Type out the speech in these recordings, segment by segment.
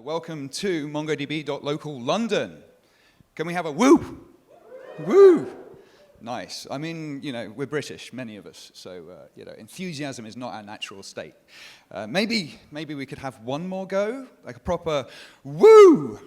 Welcome to MongoDB.local London. Can we have a woo? Woo! Nice. I mean, we're British, many of us, so, enthusiasm is not our natural state. Maybe we could have one more go, like a proper woo!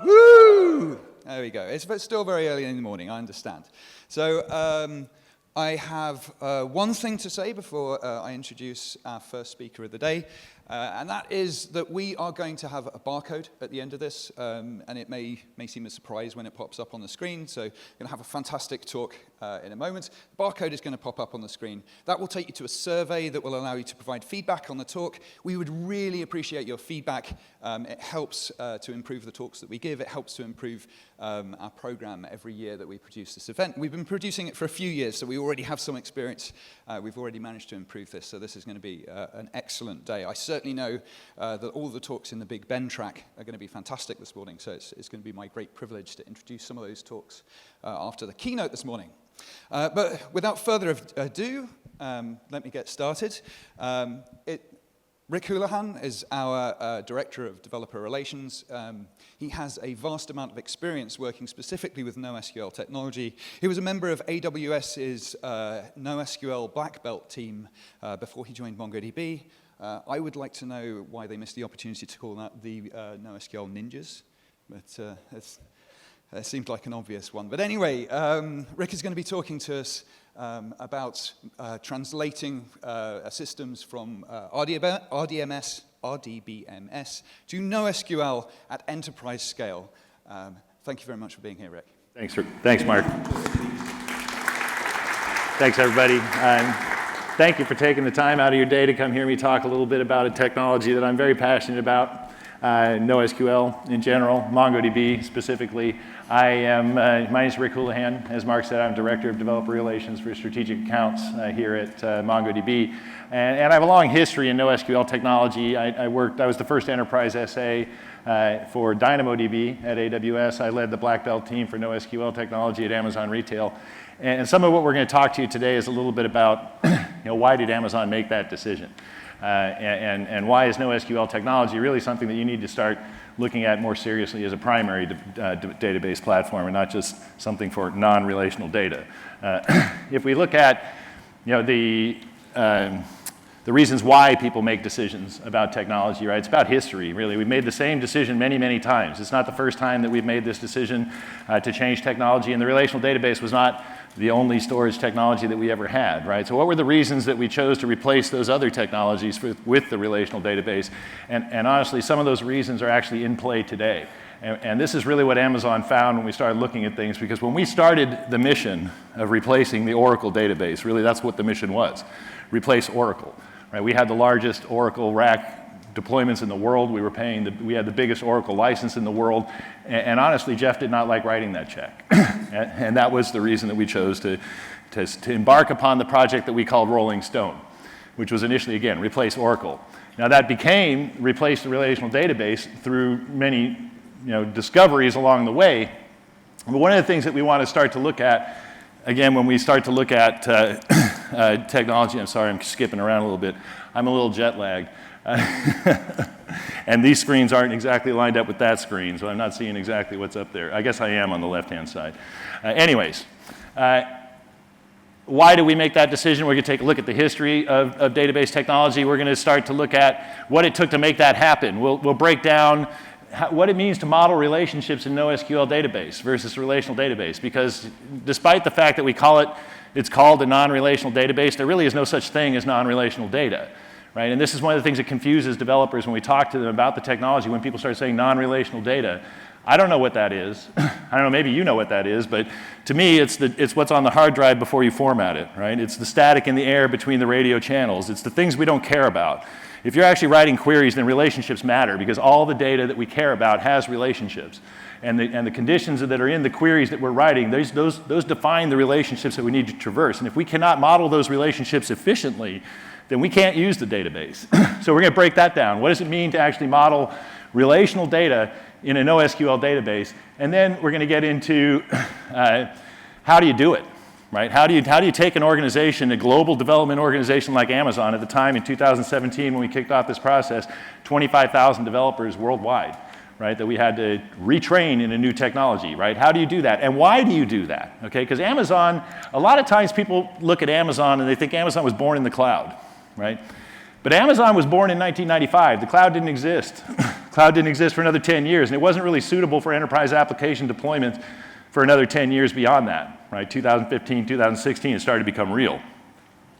Woo! There we go. It's still very early in the morning, I understand. So, I have one thing to say before I introduce our first speaker of the day, and that is that we are going to have a barcode at the end of this, and it may seem a surprise when it pops up on the screen, so we're going to have a fantastic talk in a moment. The barcode is going to pop up on the screen. That will take you to a survey that will allow you to provide feedback on the talk. We would really appreciate your feedback. It helps to improve the talks that we give. It helps to improve our program every year that we produce this event. We've been producing it for a few years, so we already have some experience. We've already managed to improve this, so this is going to be an excellent day. I certainly know that all the talks in the Big Ben track are going to be fantastic this morning, so it's going to be my great privilege to introduce some of those talks after the keynote this morning. But without further ado, let me get started. Rick Houlihan is our Director of Developer Relations. He has a vast amount of experience working specifically with NoSQL technology. He was a member of AWS's NoSQL Black Belt team before he joined MongoDB. I would like to know why they missed the opportunity to call that the NoSQL ninjas, but it seemed like an obvious one. But anyway, Rick is going to be talking to us about translating systems from RDBMS to NoSQL at enterprise scale. Thank you very much for being here, Rick. Thanks, Mark. Thanks, everybody. Thank you for taking the time out of your day to come hear me talk a little bit about a technology that I'm very passionate about. NoSQL in general, MongoDB specifically. My name is Rick Houlihan. As Mark said, I'm Director of Developer Relations for Strategic Accounts here at MongoDB. And I have a long history in NoSQL technology. I was the first enterprise SA for DynamoDB at AWS. I led the Black Belt team for NoSQL technology at Amazon Retail. And some of what we're going to talk to you today is a little bit about why did Amazon make that decision? And why is NoSQL technology really something that you need to start looking at more seriously as a primary database platform and not just something for non-relational data? If we look at the reasons why people make decisions about technology, right? It's about history, really. We've made the same decision many, many times. It's not the first time that we've made this decision to change technology, and the relational database was not the only storage technology that we ever had, right? So what were the reasons that we chose to replace those other technologies with the relational database? And honestly, some of those reasons are actually in play today. And this is really what Amazon found when we started looking at things, because when we started the mission of replacing the Oracle database, really that's what the mission was, replace Oracle, right? We had the largest Oracle rack deployments in the world. We had the biggest Oracle license in the world. And honestly, Jeff did not like writing that check. And that was the reason that we chose to embark upon the project that we called Rolling Stone, which was initially, again, replace Oracle. Now that became replace the relational database through many discoveries along the way. But one of the things that we want to start to look at, again, when we start to look at technology, I'm sorry, I'm skipping around a little bit. I'm a little jet lagged. And these screens aren't exactly lined up with that screen, so I'm not seeing exactly what's up there. I guess I am on the left-hand side. Anyways, why do we make that decision? We're going to take a look at the history of database technology. We're going to start to look at what it took to make that happen. We'll break down what it means to model relationships in NoSQL database versus relational database, because despite the fact that it's called a non-relational database, there really is no such thing as non-relational data. Right? And this is one of the things that confuses developers when we talk to them about the technology. When people start saying non-relational data, I don't know what that is. I don't know, maybe you know what that is, but to me, it's what's on the hard drive before you format it, right? It's the static in the air between the radio channels. It's the things we don't care about. If you're actually writing queries, then relationships matter, because all the data that we care about has relationships. And the conditions that are in the queries that we're writing, those define the relationships that we need to traverse. And if we cannot model those relationships efficiently, then we can't use the database. So we're going to break that down. What does it mean to actually model relational data in a NoSQL database? And then we're going to get into how do you do it? right? How do you take an organization, a global development organization like Amazon at the time in 2017 when we kicked off this process, 25,000 developers worldwide, right, that we had to retrain in a new technology, right? How do you do that? And why do you do that, okay? Because Amazon, a lot of times people look at Amazon and they think Amazon was born in the cloud, right? But Amazon was born in 1995. The cloud didn't exist. Cloud didn't exist for another 10 years, and it wasn't really suitable for enterprise application deployment for another 10 years beyond that, right? 2015, 2016, it started to become real.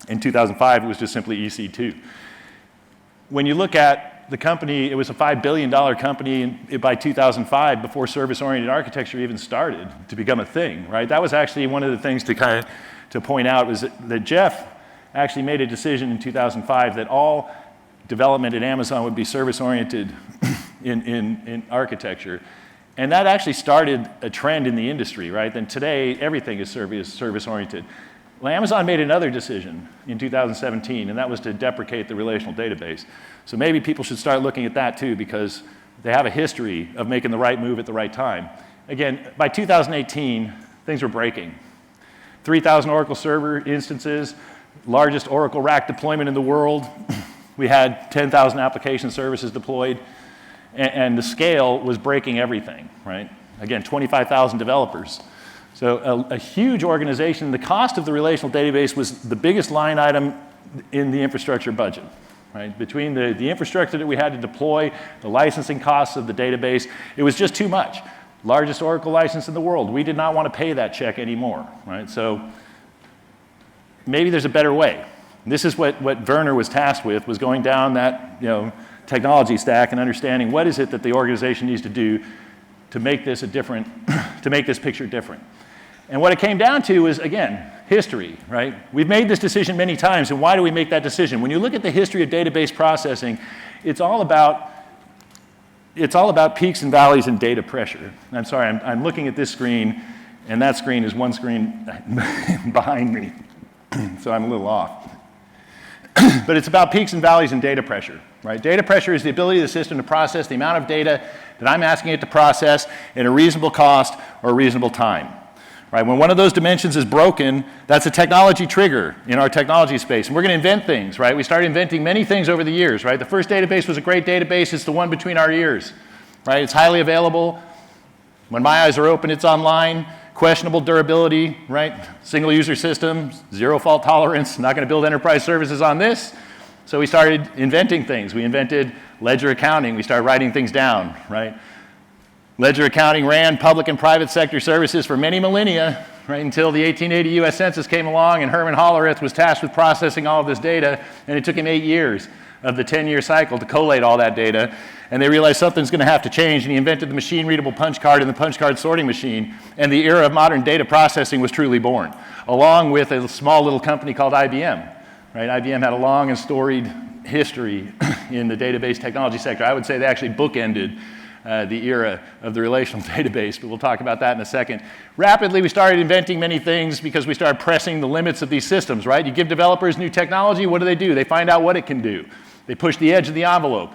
In 2005, it was just simply EC2. When you look at the company, it was a $5 billion company by 2005 before service-oriented architecture even started to become a thing, right? That was actually one of the things to point out was that Jeff actually made a decision in 2005 that all development at Amazon would be service-oriented in architecture. And that actually started a trend in the industry, right? Then today, everything is service-oriented. Well, Amazon made another decision in 2017, and that was to deprecate the relational database. So maybe people should start looking at that too, because they have a history of making the right move at the right time. Again, by 2018, things were breaking. 3,000 Oracle Server instances, largest Oracle rack deployment in the world. We had 10,000 application services deployed. And the scale was breaking everything, right? Again, 25,000 developers. So a huge organization. The cost of the relational database was the biggest line item in the infrastructure budget, right? Between the infrastructure that we had to deploy, the licensing costs of the database, it was just too much. Largest Oracle license in the world. We did not want to pay that check anymore, right? So maybe there's a better way. And this is what Werner was tasked with, was going down that, technology stack and understanding what is it that the organization needs to do to make this to make this picture different. And what it came down to is, again, history, right? We've made this decision many times, and why do we make that decision? When you look at the history of database processing, it's all about peaks and valleys in data pressure. I'm sorry, I'm looking at this screen, and that screen is one screen behind me, so I'm a little off. But it's about peaks and valleys in data pressure, right? Data pressure is the ability of the system to process the amount of data that I'm asking it to process in a reasonable cost or a reasonable time, right? When one of those dimensions is broken, that's a technology trigger in our technology space. And we're going to invent things, right? We started inventing many things over the years, right? The first database was a great database. It's the one between our ears, right? It's highly available. When my eyes are open, it's online. Questionable durability, right? Single user system, zero fault tolerance, not going to build enterprise services on this. So we started inventing things. We invented ledger accounting. We started writing things down, right? Ledger accounting ran public and private sector services for many millennia, right? Until the 1880 US Census came along and Herman Hollerith was tasked with processing all of this data, and it took him 8 years of the 10-year cycle to collate all that data. And they realized something's going to have to change, and he invented the machine-readable punch card and the punch card sorting machine, and the era of modern data processing was truly born, along with a small little company called IBM. Right? IBM had a long and storied history in the database technology sector. I would say they actually bookended the era of the relational database, but we'll talk about that in a second. Rapidly, we started inventing many things because we started pressing the limits of these systems, right? You give developers new technology, what do? They find out what it can do. They push the edge of the envelope.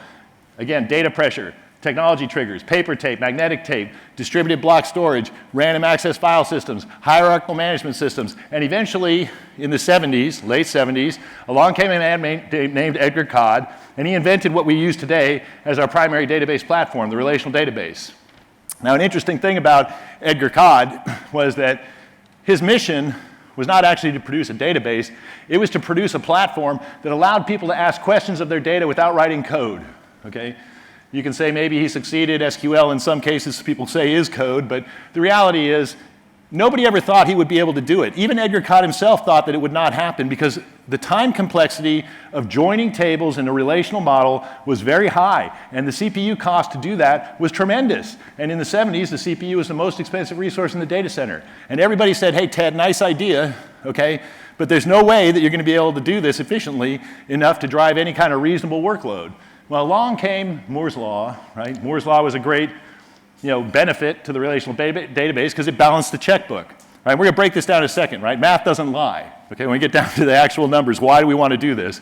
Again, data pressure, technology triggers, paper tape, magnetic tape, distributed block storage, random access file systems, hierarchical management systems, and eventually, in the 70s, late 70s, along came a man named Edgar Codd, and he invented what we use today as our primary database platform, the relational database. Now, an interesting thing about Edgar Codd was that his mission was not actually to produce a database, it was to produce a platform that allowed people to ask questions of their data without writing code, okay? You can say maybe he succeeded. SQL in some cases people say is code, but the reality is nobody ever thought he would be able to do it. Even Edgar Codd himself thought that it would not happen because the time complexity of joining tables in a relational model was very high, and the CPU cost to do that was tremendous. And in the 70s, the CPU was the most expensive resource in the data center. And everybody said, hey, Ted, nice idea, okay, but there's no way that you're going to be able to do this efficiently enough to drive any kind of reasonable workload. Well, along came Moore's Law, right? Moore's Law was a great, benefit to the relational database because it balanced the checkbook, right? We're going to break this down in a second, right? Math doesn't lie, okay? When we get down to the actual numbers, why do we want to do this?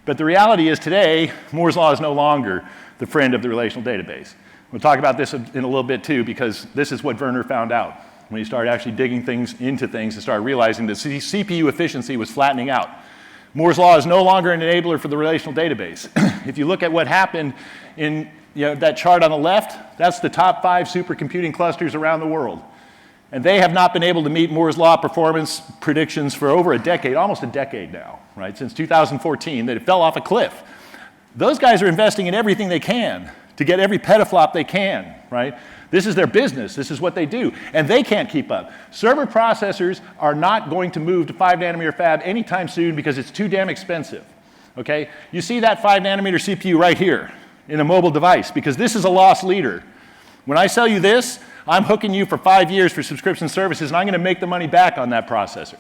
But the reality is today, Moore's Law is no longer the friend of the relational database. We'll talk about this in a little bit too because this is what Werner found out. when he started actually digging things into things and started realizing that CPU efficiency was flattening out. Moore's law is no longer an enabler for the relational database. If you look at what happened in that chart on the left, that's the top 5 supercomputing clusters around the world. And they have not been able to meet Moore's law performance predictions for over a decade, almost a decade now, right? Since 2014, that it fell off a cliff. Those guys are investing in everything they can to get every petaflop they can, right? This is their business. This is what they do. And they can't keep up. Server processors are not going to move to 5 nanometer fab anytime soon because it's too damn expensive, okay? You see that 5 nanometer CPU right here in a mobile device because this is a loss leader. When I sell you this, I'm hooking you for 5 years for subscription services and I'm going to make the money back on that processor,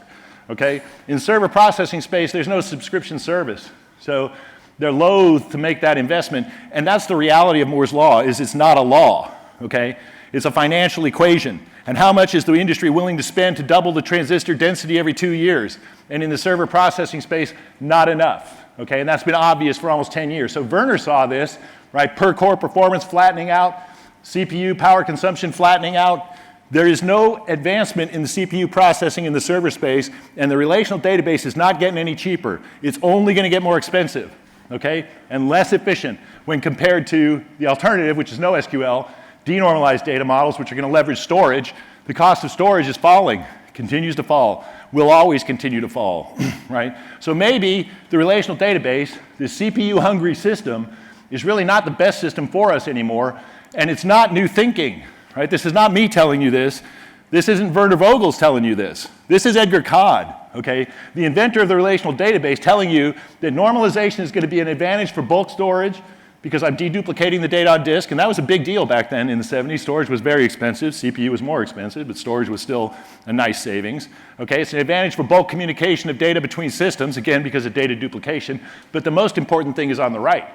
okay? In server processing space, there's no subscription service. So they're loath to make that investment. And that's the reality of Moore's law, is it's not a law. Okay? It's a financial equation. And how much is the industry willing to spend to double the transistor density every 2 years? And in the server processing space, not enough. Okay? And that's been obvious for almost 10 years. So Werner saw this, right? Per core performance flattening out, CPU power consumption flattening out. There is no advancement in the CPU processing in the server space, and the relational database is not getting any cheaper. It's only going to get more expensive, okay? And less efficient when compared to the alternative, which is NoSQL, denormalized data models, which are going to leverage storage. The cost of storage is falling, continues to fall, will always continue to fall, right? So maybe the relational database, this CPU-hungry system, is really not the best system for us anymore, and it's not new thinking, right? This is not me telling you this. This isn't Werner Vogels telling you this. This is Edgar Codd, okay? The inventor of the relational database telling you that normalization is going to be an advantage for bulk storage, because I'm deduplicating the data on disk, and that was a big deal back then in the 70s. Storage was very expensive. CPU was more expensive, but storage was still a nice savings. Okay, it's an advantage for bulk communication of data between systems, again, because of data duplication. But the most important thing is on the right,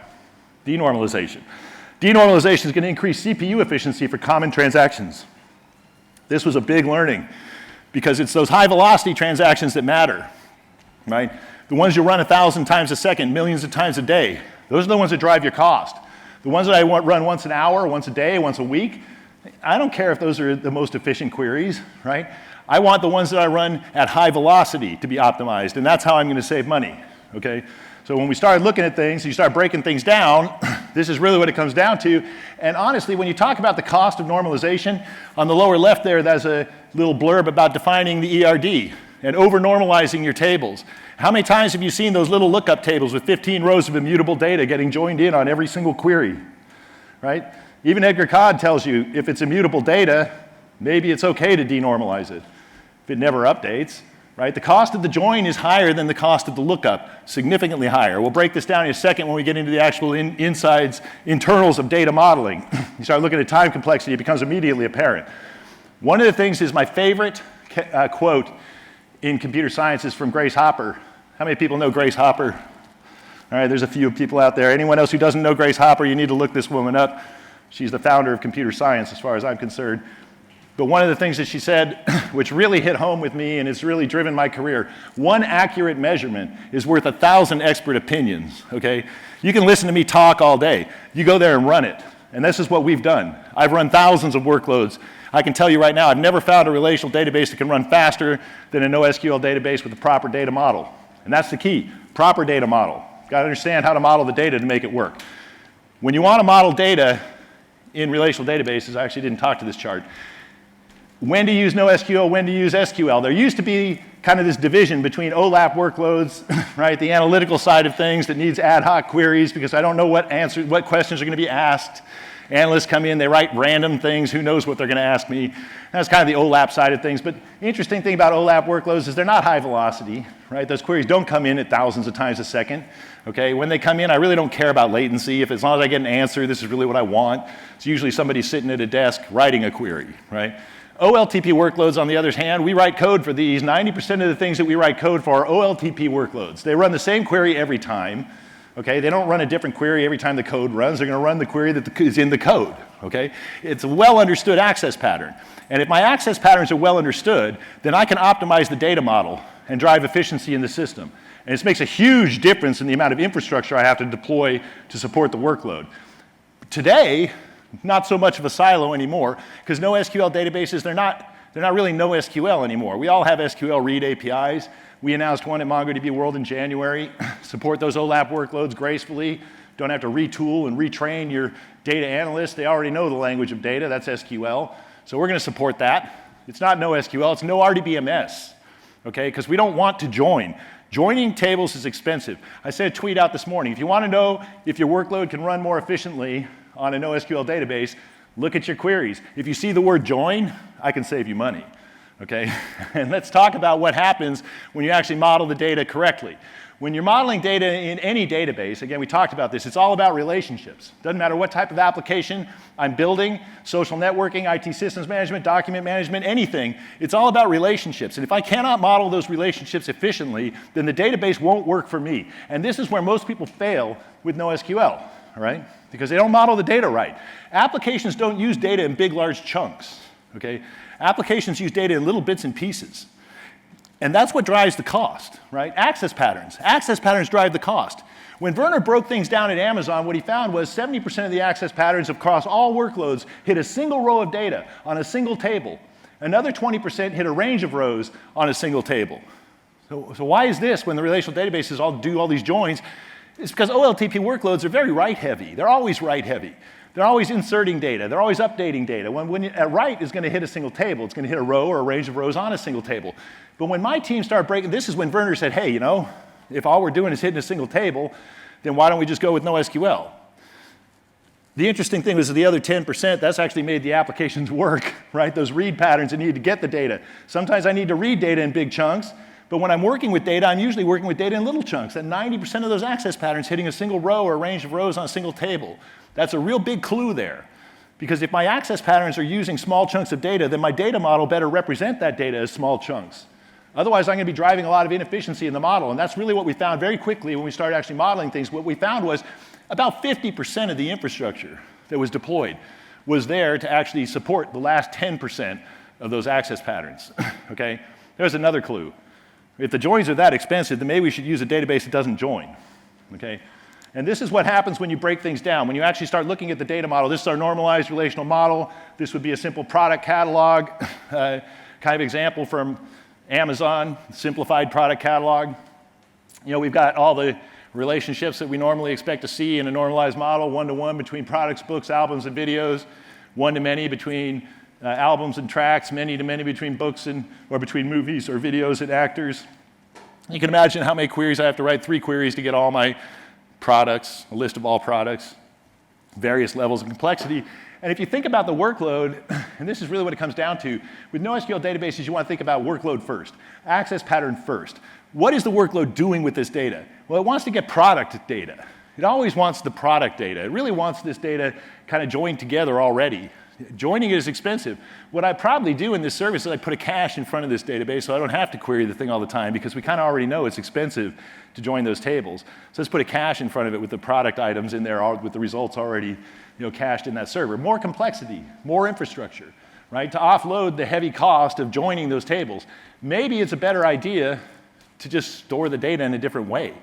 denormalization. Denormalization is going to increase CPU efficiency for common transactions. This was a big learning, because it's those high-velocity transactions that matter, right? The ones you run 1,000 times a second, millions of times a day. Those are the ones that drive your cost. The ones that I run once an hour, once a day, once a week, I don't care if those are the most efficient queries, right? I want the ones that I run at high velocity to be optimized, and that's how I'm going to save money, okay? So when we started looking at things, you start breaking things down, this is really what it comes down to. And honestly, when you talk about the cost of normalization, on the lower left there, there's a little blurb about defining the ERD and over-normalizing your tables. How many times have you seen those little lookup tables with 15 rows of immutable data getting joined in on every single query, right? Even Edgar Codd tells you if it's immutable data, maybe it's okay to denormalize it. If it never updates, right? The cost of the join is higher than the cost of the lookup, significantly higher. We'll break this down in a second when we get into the actual internals of data modeling. You start looking at time complexity, it becomes immediately apparent. One of the things is my favorite quote in computer science is from Grace Hopper. How many people know Grace Hopper? All right, there's a few people out there. Anyone else who doesn't know Grace Hopper, you need to look this woman up. She's the founder of computer science, as far as I'm concerned. But one of the things that she said, which really hit home with me and it's really driven my career, one accurate measurement is worth 1,000 expert opinions, okay? You can listen to me talk all day. You go there and run it. And this is what we've done. I've run thousands of workloads. I can tell you right now, I've never found a relational database that can run faster than a NoSQL database with a proper data model. And that's the key, proper data model. You've got to understand how to model the data to make it work. When you want to model data in relational databases, I actually didn't talk to this chart, when to use NoSQL, when to use SQL. There used to be kind of this division between OLAP workloads, right, the analytical side of things that needs ad hoc queries because I don't know what questions are going to be asked. Analysts come in, they write random things, who knows what they're going to ask me. That's kind of the OLAP side of things. But the interesting thing about OLAP workloads is they're not high velocity, right? Those queries don't come in at thousands of times a second, okay? When they come in, I really don't care about latency. If as long as I get an answer, this is really what I want. It's usually somebody sitting at a desk writing a query, right? OLTP workloads, on the other hand, we write code for these. 90% of the things that we write code for are OLTP workloads. They run the same query every time. Okay, they don't run a different query every time the code runs. They're going to run the query that is in the code. Okay, it's a well-understood access pattern. And if my access patterns are well understood, then I can optimize the data model and drive efficiency in the system. And this makes a huge difference in the amount of infrastructure I have to deploy to support the workload. Today, not so much of a silo anymore, because NoSQL databases, they're They're not really NoSQL anymore. We all have SQL read APIs. We announced one at MongoDB World in January. Support those OLAP workloads gracefully. Don't have to retool and retrain your data analysts. They already know the language of data. That's SQL. So we're going to support that. It's not NoSQL. It's no RDBMS, okay? Because we don't want to join. Joining tables is expensive. I sent a tweet out this morning. If you want to know if your workload can run more efficiently on a NoSQL database, look at your queries. If you see the word join, I can save you money, okay? And let's talk about what happens when you actually model the data correctly. When you're modeling data in any database, again, we talked about this, it's all about relationships. Doesn't matter what type of application I'm building, social networking, IT systems management, document management, anything, it's all about relationships. And if I cannot model those relationships efficiently, then the database won't work for me. And this is where most people fail with NoSQL, all right? Because they don't model the data right. Applications don't use data in big, large chunks, okay? Applications use data in little bits and pieces. And that's what drives the cost, right? Access patterns. Access patterns drive the cost. When Werner broke things down at Amazon, what he found was 70% of the access patterns across all workloads hit a single row of data on a single table. Another 20% hit a range of rows on a single table. So why is this when the relational databases all do all these joins? It's because OLTP workloads are very write-heavy. They're always write-heavy. They're always inserting data. They're always updating data. When a write is going to hit a single table, it's going to hit a row or a range of rows on a single table. But when my team started breaking, this is when Werner said, hey, you know, if all we're doing is hitting a single table, then why don't we just go with NoSQL? The interesting thing was the other 10%, that's actually made the applications work, right? Those read patterns that need to get the data. Sometimes I need to read data in big chunks, but when I'm working with data, I'm usually working with data in little chunks. And 90% of those access patterns hitting a single row or a range of rows on a single table. That's a real big clue there. Because if my access patterns are using small chunks of data, then my data model better represent that data as small chunks. Otherwise, I'm going to be driving a lot of inefficiency in the model. And that's really what we found very quickly when we started actually modeling things. What we found was about 50% of the infrastructure that was deployed was there to actually support the last 10% of those access patterns, okay? There's another clue. If the joins are that expensive, then maybe we should use a database that doesn't join, okay? And this is what happens when you break things down. When you actually start looking at the data model, this is our normalized relational model. This would be a simple product catalog, kind of example from Amazon, simplified product catalog. You know, we've got all the relationships that we normally expect to see in a normalized model, one-to-one between products, books, albums, and videos, one-to-many between albums and tracks, many-to-many between books or between movies or videos and actors. You can imagine how many queries I have to write, 3 queries to get all my products, a list of all products, various levels of complexity. And if you think about the workload, and this is really what it comes down to, with NoSQL databases, you want to think about workload first, access pattern first. What is the workload doing with this data? Well, it wants to get product data. It always wants the product data. It really wants this data kind of joined together already. Joining it is expensive. What I probably do in this service is I put a cache in front of this database so I don't have to query the thing all the time because we kind of already know it's expensive to join those tables. So let's put a cache in front of it with the product items in there with the results already cached in that server. More complexity, more infrastructure, right? To offload the heavy cost of joining those tables. Maybe it's a better idea to just store the data in a different way,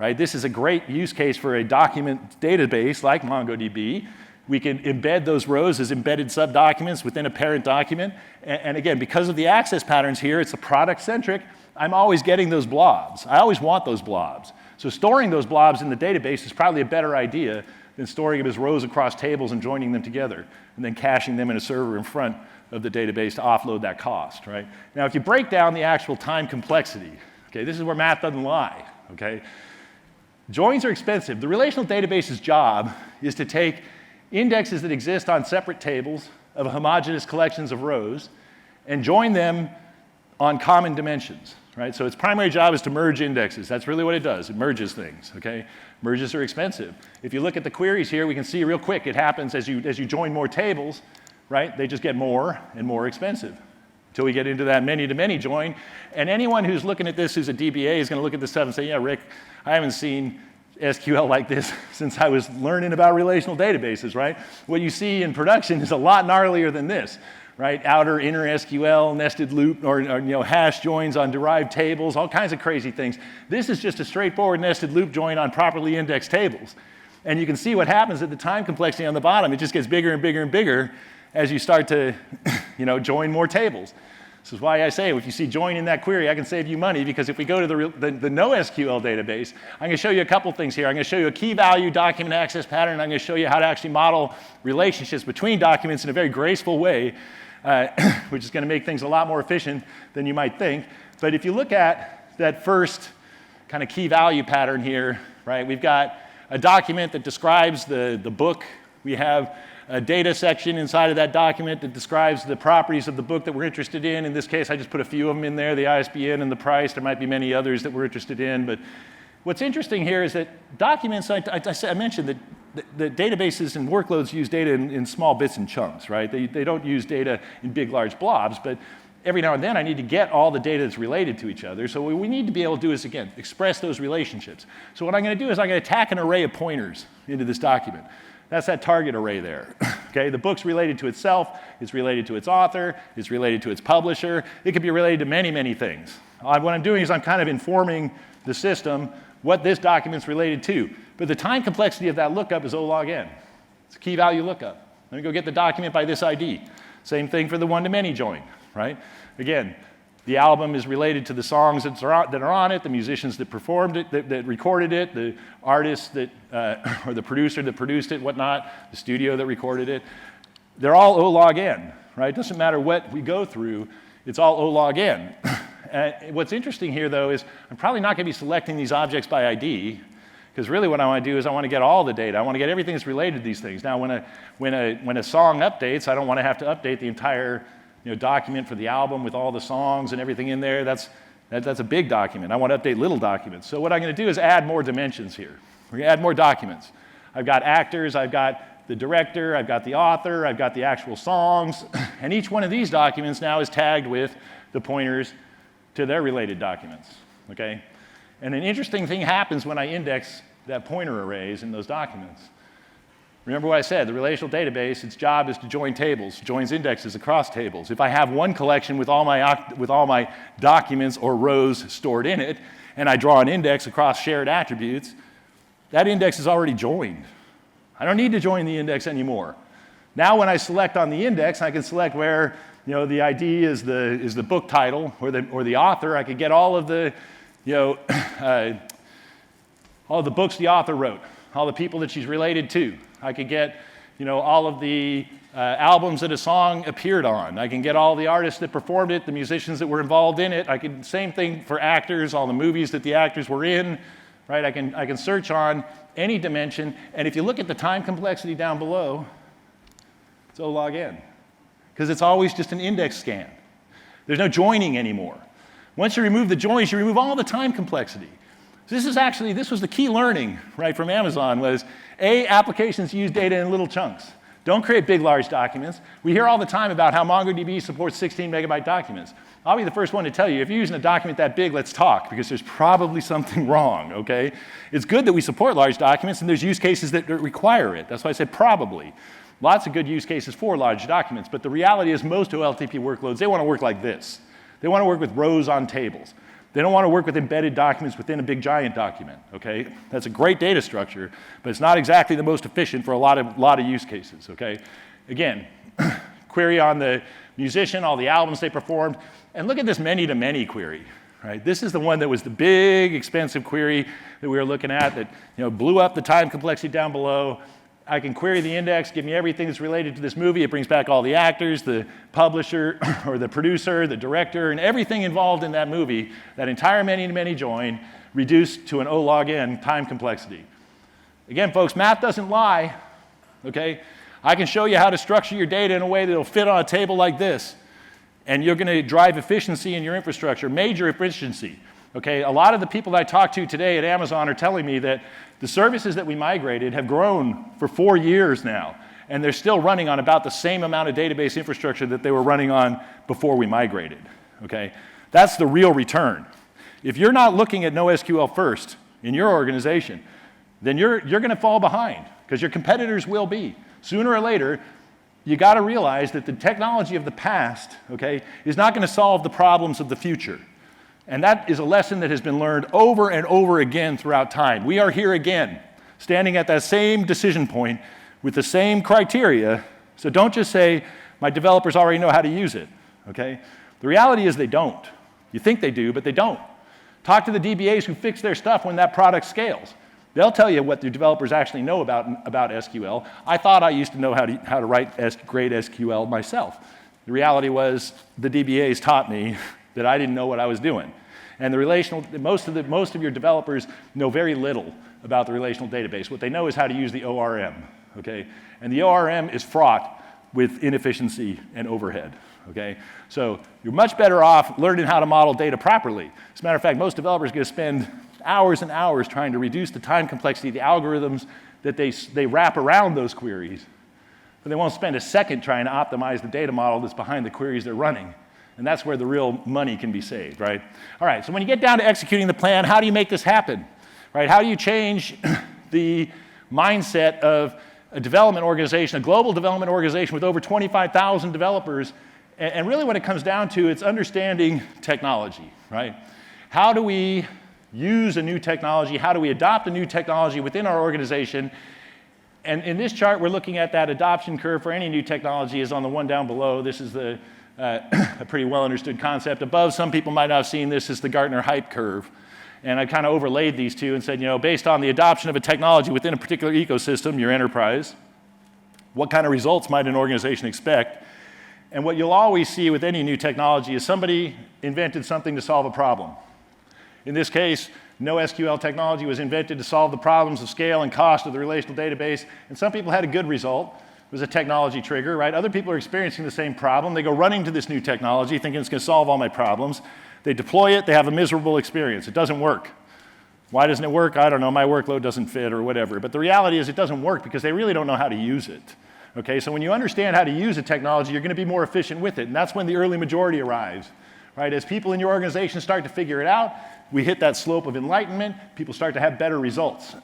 right? This is a great use case for a document database like MongoDB. We can embed those rows as embedded subdocuments within a parent document. And again, because of the access patterns here, it's a product-centric. I'm always getting those blobs. I always want those blobs. So storing those blobs in the database is probably a better idea than storing them as rows across tables and joining them together and then caching them in a server in front of the database to offload that cost, right? Now, if you break down the actual time complexity, okay, this is where math doesn't lie, okay? Joins are expensive. The relational database's job is to take indexes that exist on separate tables of homogeneous collections of rows and join them on common dimensions, right? So its primary job is to merge indexes. That's really what it does. It merges things, okay? Merges are expensive. If you look at the queries here, we can see real quick it happens as you join more tables, right? They just get more and more expensive until we get into that many-to-many join. And anyone who's looking at this who's a DBA is going to look at this stuff and say, yeah, Rick, I haven't seen SQL like this since I was learning about relational databases, right? What you see in production is a lot gnarlier than this, right? Outer, inner SQL, nested loop, or hash joins on derived tables, all kinds of crazy things. This is just a straightforward nested loop join on properly indexed tables. And you can see what happens at the time complexity on the bottom. It just gets bigger and bigger and bigger as you start to join more tables. This is why I say if you see join in that query, I can save you money, because if we go to the NoSQL database, I'm going to show you a couple things here. I'm going to show you a key value document access pattern, and I'm going to show you how to actually model relationships between documents in a very graceful way, which is going to make things a lot more efficient than you might think. But if you look at that first kind of key value pattern here, right, we've got a document that describes the book. We have a data section inside of that document that describes the properties of the book that we're interested in. In this case, I just put a few of them in there, the ISBN and the price. There might be many others that we're interested in. But what's interesting here is that documents, I mentioned that the databases and workloads use data in small bits and chunks, right? They don't use data in big, large blobs. But every now and then, I need to get all the data that's related to each other. So what we need to be able to do is, again, express those relationships. So what I'm going to do is I'm going to attack an array of pointers into this document. That's that target array there. Okay, the book's related to itself, it's related to its author, it's related to its publisher. It could be related to many, many things. What I'm doing is I'm kind of informing the system what this document's related to. But the time complexity of that lookup is O log n. It's a key value lookup. Let me go get the document by this ID. Same thing for the one-to-many join, right? Again, the album is related to the songs that are on it, the musicians that performed it, that recorded it, the artist that, or the producer that produced it, whatnot, the studio that recorded it. They're all O log n, right? Doesn't matter what we go through, it's all O log n. What's interesting here, though, is I'm probably not going to be selecting these objects by ID, because really what I want to do is I want to get all the data. I want to get everything that's related to these things. Now, when a song updates, I don't want to have to update the entire document for the album with all the songs and everything in there. That's a big document. I want to update little documents. So what I'm going to do is add more dimensions here. We're going to add more documents. I've got actors, I've got the director, I've got the author, I've got the actual songs, and each one of these documents now is tagged with the pointers to their related documents, okay? And an interesting thing happens when I index that pointer arrays in those documents. Remember what I said, the relational database, its job is to join tables, joins indexes across tables. If I have one collection with all my documents or rows stored in it, and I draw an index across shared attributes, that index is already joined. I don't need to join the index anymore. Now when I select on the index, I can select where the ID is the book title or the author. I could get all of the all the books the author wrote, all the people that she's related to. I could get, all of the albums that a song appeared on. I can get all the artists that performed it, the musicians that were involved in it. Same thing for actors, all the movies that the actors were in, right? I can search on any dimension, and if you look at the time complexity down below, it's O log n, because it's always just an index scan. There's no joining anymore. Once you remove the joins, you remove all the time complexity. This was the key learning, right, from Amazon was, applications use data in little chunks. Don't create big, large documents. We hear all the time about how MongoDB supports 16 megabyte documents. I'll be the first one to tell you, if you're using a document that big, let's talk, because there's probably something wrong, okay? It's good that we support large documents, and there's use cases that require it. That's why I said probably. Lots of good use cases for large documents, but the reality is most OLTP workloads, they want to work like this. They want to work with rows on tables. They don't want to work with embedded documents within a big giant document, okay? That's a great data structure, but it's not exactly the most efficient for a lot of use cases, okay? Again, query on the musician, all the albums they performed, and look at this many-to-many query, right? This is the one that was the big, expensive query that we were looking at that blew up the time complexity down below. I can query the index, give me everything that's related to this movie. It brings back all the actors, the publisher, or the producer, the director, and everything involved in that movie, that entire many-to-many join, reduced to an O log n time complexity. Again, folks, math doesn't lie, okay? I can show you how to structure your data in a way that will fit on a table like this, and you're going to drive efficiency in your infrastructure, major efficiency. Okay, a lot of the people that I talked to today at Amazon are telling me that the services that we migrated have grown for 4 years now, and they're still running on about the same amount of database infrastructure that they were running on before we migrated. Okay, that's the real return. If you're not looking at NoSQL first in your organization, then you're going to fall behind, because your competitors will be. Sooner or later, you got to realize that the technology of the past, okay, is not going to solve the problems of the future. And that is a lesson that has been learned over and over again throughout time. We are here again, standing at that same decision point with the same criteria, So don't just say, my developers already know how to use it, okay? The reality is they don't. You think they do, but they don't. Talk to the DBAs who fix their stuff when that product scales. They'll tell you what the developers actually know about SQL. I thought I used to know how to write great SQL myself. The reality was the DBAs taught me that I didn't know what I was doing. And most of your developers know very little about the relational database. What they know is how to use the ORM, okay? And the ORM is fraught with inefficiency and overhead, okay? So you're much better off learning how to model data properly. As a matter of fact, most developers are going to spend hours and hours trying to reduce the time complexity of the algorithms that they wrap around those queries, but they won't spend a second trying to optimize the data model that's behind the queries they're running. And that's where the real money can be saved, right? All right, so when you get down to executing the plan, how do you make this happen, right? How do you change the mindset of a development organization, a global development organization with over 25,000 developers? And really what it comes down to, it's understanding technology, right? How do we use a new technology? How do we adopt a new technology within our organization? And in this chart, we're looking at that adoption curve for any new technology is on the one down below. This is a pretty well understood concept. Above, some people might not have seen this, is the Gartner hype curve. And I kind of overlaid these two and said, you know, based on the adoption of a technology within a particular ecosystem, your enterprise, what kind of results might an organization expect? And what you'll always see with any new technology is somebody invented something to solve a problem. In this case, NoSQL technology was invented to solve the problems of scale and cost of the relational database, and some people had a good result. It was a technology trigger, right? Other people are experiencing the same problem. They go running to this new technology thinking it's going to solve all my problems. They deploy it, they have a miserable experience. It doesn't work. Why doesn't it work? I don't know, my workload doesn't fit or whatever. But the reality is it doesn't work because they really don't know how to use it. Okay, so when you understand how to use a technology, you're going to be more efficient with it, and that's when the early majority arrives. Right? As people in your organization start to figure it out, we hit that slope of enlightenment, people start to have better results.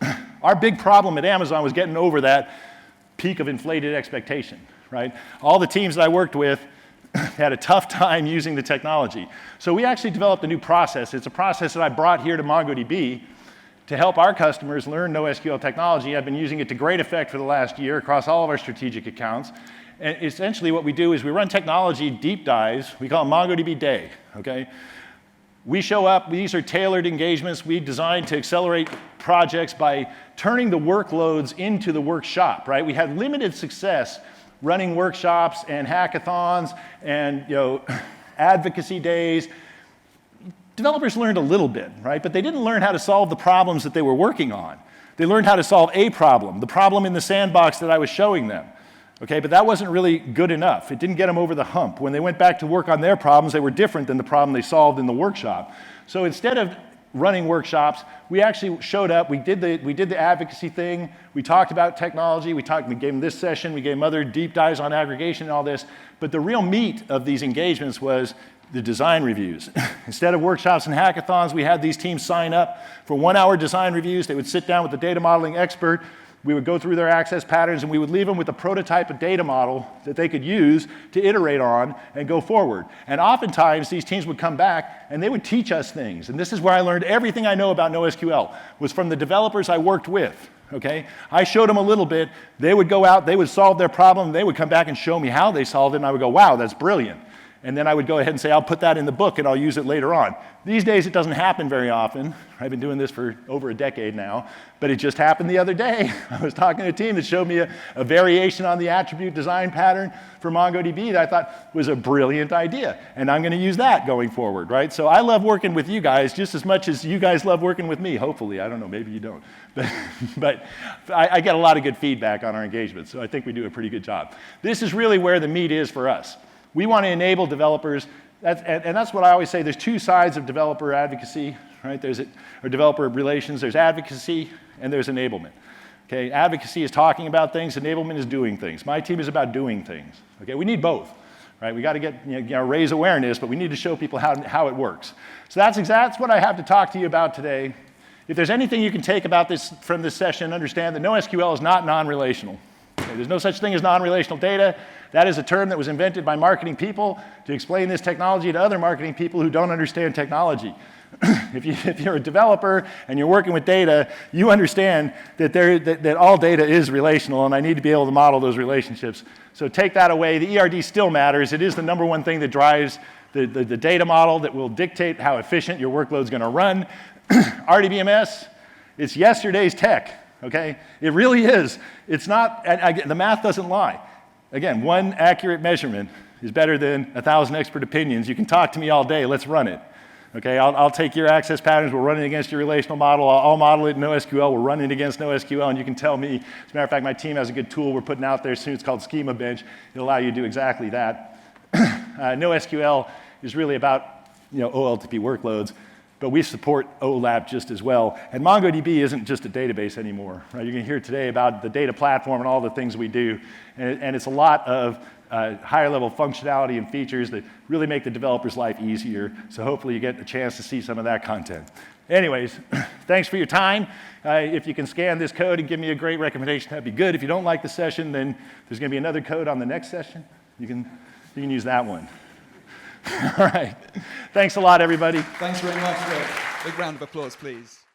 Our big problem at Amazon was getting over that peak of inflated expectation, right? All the teams that I worked with had a tough time using the technology. So we actually developed a new process. It's a process that I brought here to MongoDB to help our customers learn NoSQL technology. I've been using it to great effect for the last year across all of our strategic accounts. And essentially what we do is we run technology deep dives. We call them MongoDB Day, okay? We show up, these are tailored engagements we designed to accelerate projects by turning the workloads into the workshop, right? We had limited success running workshops and hackathons and advocacy days. Developers learned a little bit, right? But they didn't learn how to solve the problems that they were working on. They learned how to solve a problem, the problem in the sandbox that I was showing them. Okay, but that wasn't really good enough. It didn't get them over the hump. When they went back to work on their problems, they were different than the problem they solved in the workshop. So instead of running workshops, we actually showed up, we did the advocacy thing, we talked about technology, we gave them this session, we gave them other deep dives on aggregation and all this, but the real meat of these engagements was the design reviews. Instead of workshops and hackathons, we had these teams sign up for 1-hour design reviews. They would sit down with the data modeling expert. We would go through their access patterns, and we would leave them with a prototype of data model that they could use to iterate on and go forward. And oftentimes, these teams would come back, and they would teach us things. And this is where I learned everything I know about NoSQL, was from the developers I worked with. Okay? I showed them a little bit. They would go out, they would solve their problem, they would come back and show me how they solved it, and I would go, wow, that's brilliant. And then I would go ahead and say, I'll put that in the book and I'll use it later on. These days, it doesn't happen very often. I've been doing this for over a decade now, but it just happened the other day. I was talking to a team that showed me a variation on the attribute design pattern for MongoDB that I thought was a brilliant idea, and I'm going to use that going forward, right? So I love working with you guys just as much as you guys love working with me, hopefully. I don't know, maybe you don't. But I get a lot of good feedback on our engagements, so I think we do a pretty good job. This is really where the meat is for us. We want to enable developers, and that's what I always say. There's two sides of developer advocacy, right? Or developer relations. There's advocacy and there's enablement. Okay, advocacy is talking about things. Enablement is doing things. My team is about doing things. Okay, we need both, right? We got to raise awareness, but we need to show people how it works. So that's what I have to talk to you about today. If there's anything you can take about this from this session, understand that NoSQL is not non-relational. Okay, there's no such thing as non-relational data. That is a term that was invented by marketing people to explain this technology to other marketing people who don't understand technology. If you're a developer and you're working with data, you understand that all data is relational, and I need to be able to model those relationships. So take that away. The ERD still matters. It is the number one thing that drives the data model that will dictate how efficient your workload's going to run. RDBMS, it's yesterday's tech, okay? It really is. It's not, the math doesn't lie. Again, one accurate measurement is better than 1,000 expert opinions. You can talk to me all day. Let's run it. Okay, I'll take your access patterns, we'll run it against your relational model, I'll model it in NoSQL, we'll run it against NoSQL, and you can tell me. As a matter of fact, my team has a good tool we're putting out there soon, it's called Schema Bench. It'll allow you to do exactly that. NoSQL is really about OLTP workloads, but we support OLAP just as well. And MongoDB isn't just a database anymore. Right? You're going to hear today about the data platform and all the things we do, and it's a lot of higher level functionality and features that really make the developer's life easier. So hopefully you get a chance to see some of that content. Anyways, thanks for your time. If you can scan this code and give me a great recommendation, that'd be good. If you don't like the session, then there's going to be another code on the next session. You can use that one. All right. Thanks a lot, everybody. Thanks very much. Big round of applause, please.